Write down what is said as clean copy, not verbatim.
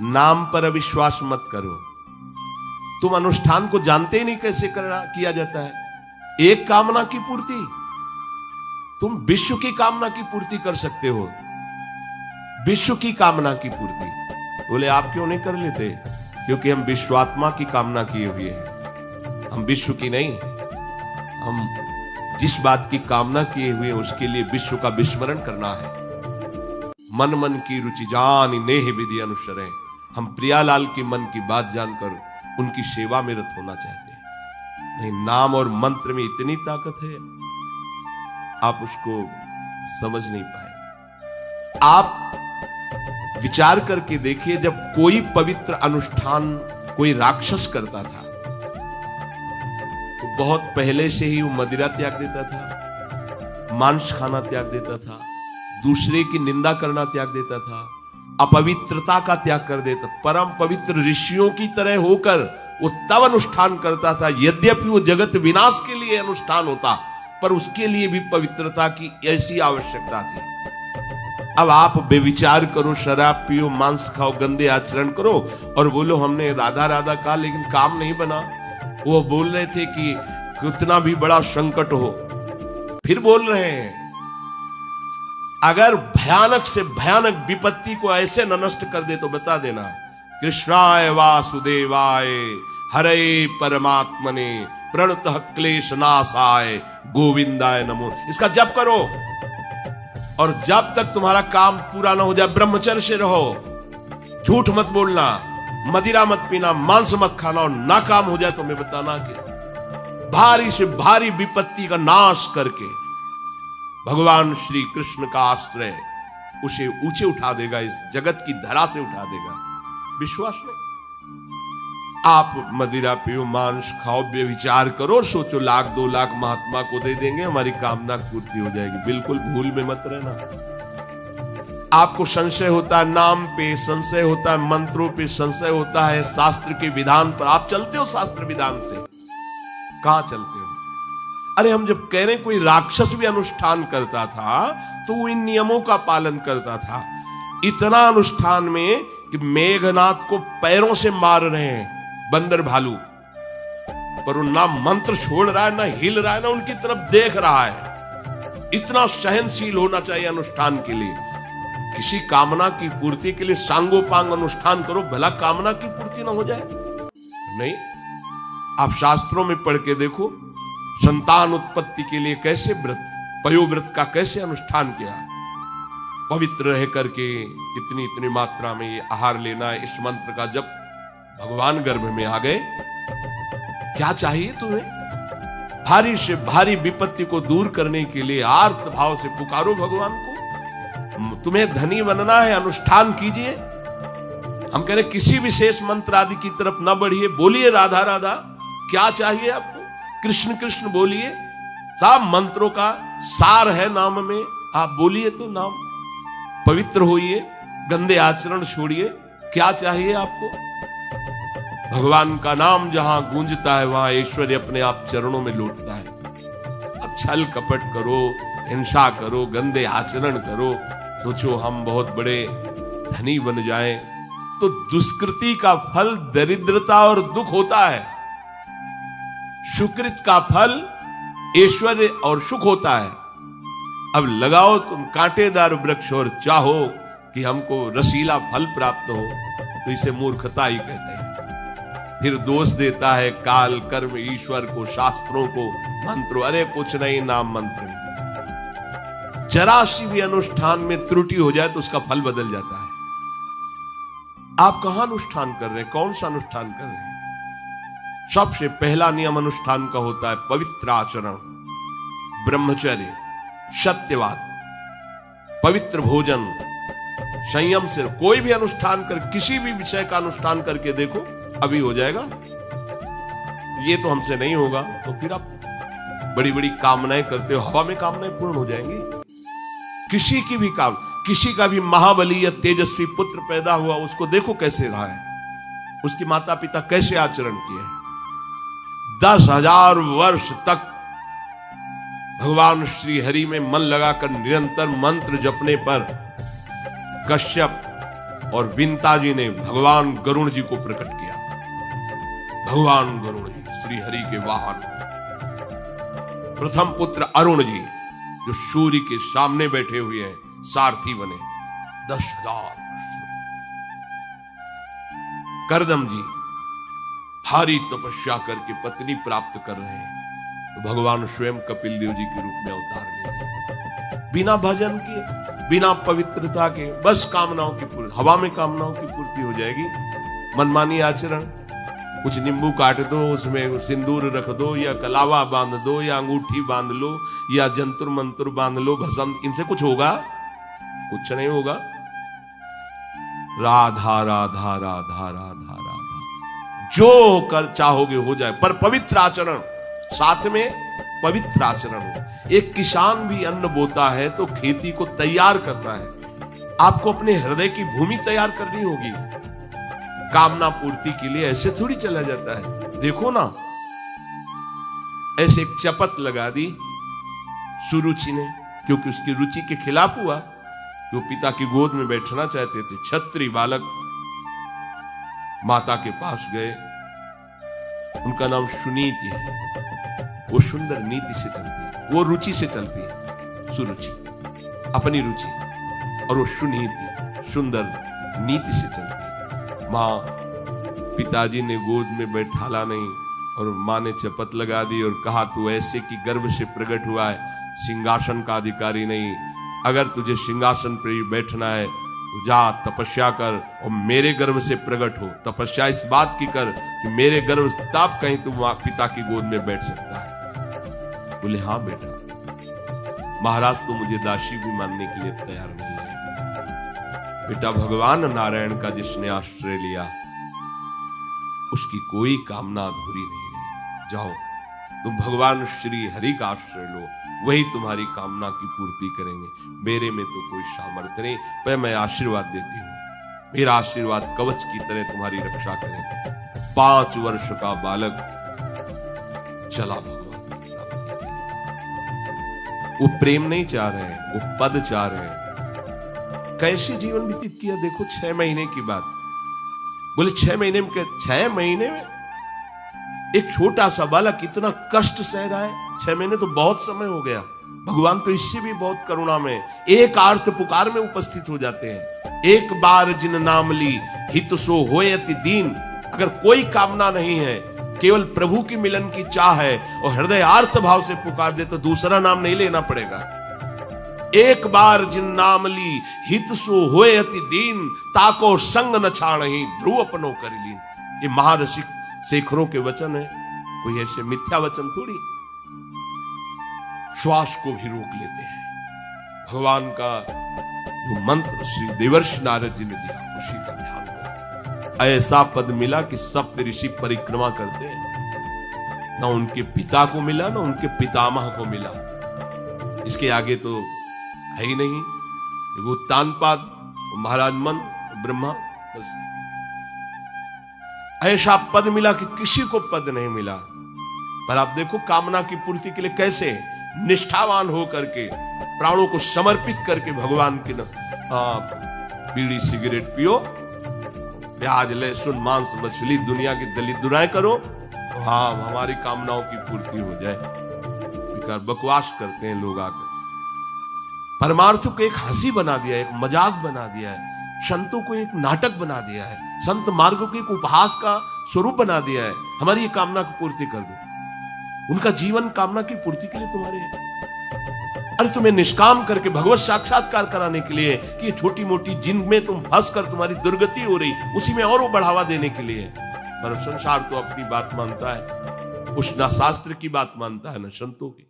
नाम पर अविश्वास मत करो। तुम अनुष्ठान को जानते ही नहीं कैसे किया जाता है। एक कामना की पूर्ति, तुम विश्व की कामना की पूर्ति कर सकते हो, विश्व की कामना की पूर्ति। बोले आप क्यों नहीं कर लेते? क्योंकि हम विश्वात्मा की कामना किए हुए हैं, हम विश्व की नहीं। हम जिस बात की कामना किए हुए उसके लिए विश्व का विस्मरण करना है। मन मन की रुचि जान नेह विधि अनुसरे। हम प्रियालाल की मन की बात जानकर उनकी सेवा में रत होना चाहते हैं। नहीं, नाम और मंत्र में इतनी ताकत है, आप उसको समझ नहीं पाए। आप विचार करके देखिए, जब कोई पवित्र अनुष्ठान कोई राक्षस करता था तो बहुत पहले से ही वो मदिरा त्याग देता था, मांस खाना त्याग देता था, दूसरे की निंदा करना त्याग देता था, अपवित्रता का त्याग कर देता। परम पवित्र ऋषियों की तरह होकर वो तब अनुष्ठान करता था। यद्यपि वो जगत विनाश के लिए अनुष्ठान होता, पर उसके लिए भी पवित्रता की ऐसी आवश्यकता थी। अब आप बेविचार करो, शराब पियो, मांस खाओ, गंदे आचरण करो और बोलो हमने राधा राधा कहा लेकिन काम नहीं बना। वो बोल रहे थे कि कितना भी बड़ा संकट हो, फिर बोल रहे हैं। अगर भयानक से भयानक विपत्ति को ऐसे न नष्ट कर दे तो बता देना, कृष्णाय वासुदेवाय हरे परमात्मने प्रणतः क्लेश नाशाय गोविंदाय नमो। इसका जप करो और जब तक तुम्हारा काम पूरा ना हो जाए ब्रह्मचर्य से रहो। झूठ मत बोलना, मदिरा मत पीना, मांस मत खाना, और ना काम हो जाए तो मैं बताना कि भारी से भारी विपत्ति का नाश करके भगवान श्री कृष्ण का आश्रय उसे ऊंचे उठा देगा, इस जगत की धरा से उठा देगा। विश्वास नहीं? आप मदिरा पियो, मांस खाओ, बेविचार करो, सोचो 1 लाख 2 लाख महात्मा को दे देंगे, हमारी कामना पूर्ति हो जाएगी। बिल्कुल भूल में मत रहना। आपको संशय होता है नाम पे, संशय होता है मंत्रों पे, संशय होता है शास्त्र के विधान पर। आप चलते हो शास्त्र विधान से? कहां चलते हो? अरे हम जब कह रहे कोई राक्षस भी अनुष्ठान करता था तो वो इन नियमों का पालन करता था। इतना अनुष्ठान में कि मेघनाथ को पैरों से मार रहे हैं बंदर भालू, पर वो ना मंत्र छोड़ रहा है, ना हिल रहा है, ना उनकी तरफ देख रहा है। इतना सहनशील होना चाहिए अनुष्ठान के लिए। किसी कामना की पूर्ति के लिए सांगोपांग अनुष्ठान करो, भला कामना की पूर्ति ना हो जाए? नहीं। आप शास्त्रों में पढ़ के देखो, संतान उत्पत्ति के लिए कैसे व्रत, पयोव्रत का कैसे अनुष्ठान किया। पवित्र रह करके इतनी इतनी मात्रा में ये आहार लेना, इस मंत्र का जब भगवान गर्भ में आ गए। क्या चाहिए तुम्हें? भारी से भारी विपत्ति को दूर करने के लिए आर्त भाव से पुकारो भगवान को। तुम्हें धनी बनना है, अनुष्ठान कीजिए। हम कह रहे किसी विशेष मंत्र आदि की तरफ न बढ़िए, बोलिए राधा राधा। क्या चाहिए आपको? कृष्ण कृष्ण बोलिए। सब मंत्रों का सार है नाम में, आप बोलिए तो नाम। पवित्र होइए, गंदे आचरण छोड़िए। क्या चाहिए आपको? भगवान का नाम जहां गूंजता है वहां ऐश्वर्य अपने आप चरणों में लौटता है। अब छल कपट करो, हिंसा करो, गंदे आचरण करो, सोचो हम बहुत बड़े धनी बन जाएं, तो दुष्कृति का फल दरिद्रता और दुख होता है। सुकृत का फल ऐश्वर्य और सुख होता है। अब लगाओ तुम कांटेदार वृक्ष और चाहो कि हमको रसीला फल प्राप्त हो, तो इसे मूर्खता ही कहते हैं। फिर दोष देता है काल, कर्म, ईश्वर को, शास्त्रों को, मंत्रों। अरे कुछ नहीं, नाम मंत्र में जरा सी भी अनुष्ठान में त्रुटि हो जाए तो उसका फल बदल जाता है। आप कहां अनुष्ठान कर रहे हैं? कौन सा अनुष्ठान कर रहे हैं? सबसे पहला नियम अनुष्ठान का होता है पवित्र आचरण, ब्रह्मचर्य, सत्यवाद, पवित्र भोजन, संयम से। कोई भी अनुष्ठान कर, किसी भी विषय का अनुष्ठान करके देखो, अभी हो जाएगा। ये तो हमसे नहीं होगा, तो फिर आप बड़ी बड़ी कामनाएं करते हो, हवा में कामनाएं पूर्ण हो जाएंगी। किसी की भी काम, किसी का भी महाबली या तेजस्वी पुत्र पैदा हुआ, उसको देखो कैसे रहा है, उसके माता पिता कैसे आचरण किए हैं। 10,000 वर्ष तक भगवान श्री हरि में मन लगाकर निरंतर मंत्र जपने पर कश्यप और विंता जी ने भगवान गरुण जी को प्रकट किया। भगवान गरुण जी श्री हरि के वाहन, प्रथम पुत्र अरुण जी जो सूर्य के सामने बैठे हुए हैं, सारथी बने 10,000। करदम जी भारी तपस्या करके पत्नी प्राप्त कर रहे हैं, तो भगवान स्वयं कपिल देव जी के रूप में अवतार लिए, बिना भजन के, बिना पवित्रता के, बस कामनाओं की पूर्ति, हवा में कामनाओं की पूर्ति हो जाएगी। मनमानी आचरण, कुछ नींबू काट दो, उसमें सिंदूर रख दो, या कलावा बांध दो, या अंगूठी बांध लो, या जंतुर मंतुर बांध लो, भस्म, इनसे कुछ होगा? कुछ नहीं होगा। राधा राधा राधा राधा राधा, जो कर चाहोगे हो जाए, पर पवित्र आचरण, साथ में पवित्र आचरण हो। एक किसान भी अन्न बोता है तो खेती को तैयार करता है, आपको अपने हृदय की भूमि तैयार करनी होगी। कामना पूर्ति के लिए ऐसे थोड़ी चला जाता है। देखो ना, ऐसे एक चपत लगा दी सुरुचि ने, क्योंकि उसकी रुचि के खिलाफ हुआ कि वो पिता की गोद में बैठना चाहते थे। छत्री बालक माता के पास गए, उनका नाम सुनीति है, वो सुंदर नीति से चलती है, वो रुचि से चलती है, सुरुचि अपनी रुचि, और वो सुनीति सुंदर नीति से चलती है। माँ, पिताजी ने गोद में बैठाला नहीं, और माँ ने चपत लगा दी और कहा तू ऐसे कि गर्भ से प्रकट हुआ है, सिंहासन का अधिकारी नहीं, अगर तुझे सिंहासन पर ही बैठना है तो जा तपस्या कर और मेरे गर्भ से प्रकट हो। तपस्या इस बात की कर कि मेरे गर्भ तब कहीं तू पिता की गोद में बैठ सकता है। बोले हाँ बेटा। महाराज तो मुझे दासी भी मानने के लिए तैयार नहीं है। बेटा, भगवान नारायण का जिसने आश्रय लिया उसकी कोई कामना अधूरी नहीं रही। जाओ, तुम भगवान श्री हरि का आश्रय लो, वही तुम्हारी कामना की पूर्ति करेंगे। मेरे में तो कोई सामर्थ्य नहीं, पर मैं आशीर्वाद देती हूँ, मेरा आशीर्वाद कवच की तरह तुम्हारी रक्षा करे। 5 वर्ष का बालक चला भगवान की प्राप्ति। वो प्रेम नहीं चाह रहे हैं, वो पद चाह रहे हैं। कैसे जीवन व्यतीत किया देखो। 6 महीने की बात, बोले 6 महीने में, 6 महीने में एक छोटा सा बालक इतना कष्ट सह रहा है। 6 महीने तो बहुत समय हो गया। भगवान तो इससे भी बहुत करुणा में एक आर्त पुकार में उपस्थित हो जाते हैं। एक बार जिन नाम ली हित सो होए अति दीन। अगर कोई कामना नहीं है, केवल प्रभु की मिलन की चाह है और हृदय आर्त भाव से पुकार दे, तो दूसरा नाम नहीं लेना पड़ेगा। एक बार जिन नाम ली हित सो होए अति दीन, ताको संग न छाणहि ध्रुव अपनो कर लीन। ये महारसिक शेखरों के वचन है, कोई ऐसे मिथ्या वचन थोड़ी। श्वास को भी रोक लेते हैं। भगवान का जो मंत्र श्री देवर्षि नारद जी ने दिया, उसी का ध्यान करें। ऐसा पद मिला कि सप्त ऋषि परिक्रमा करते हैं। ना उनके पिता को मिला, ना उनके पितामह को मिला। इसके आगे तो है ही नहीं। वो उत्तानपाद, महाराज मन, ब्रह्मा, बस ऐसा पद मिला कि किसी को पद नहीं मिला। पर आप देखो, कामना की पूर्ति के लिए कैसे निष्ठावान होकर के, प्राणों को समर्पित करके भगवान की बीड़ी सिगरेट पियो, प्याज लहसुन मांस मछली दुनिया की दलित दुराएं करो, हाँ हमारी कामनाओं की पूर्ति हो जाए। बेकार बकवास करते हैं लोग आकर। परमार्थ को एक हंसी बना दिया है, एक मजाक बना दिया है, संतों को एक नाटक बना दिया है, संत मार्ग को एक उपहास का स्वरूप बना दिया है। हमारी ये कामना की पूर्ति कर दो। उनका जीवन कामना की पूर्ति के लिए तुम्हारे, अरे तुम्हें निष्काम करके भगवत साक्षात्कार कराने के लिए कि ये छोटी मोटी जिनमें तुम फंस कर तुम्हारी दुर्गति हो रही, उसी में और वो बढ़ावा देने के लिए। पर संसार तो अपनी बात मानता है, कुछ ना शास्त्र की बात मानता है ना संतों की।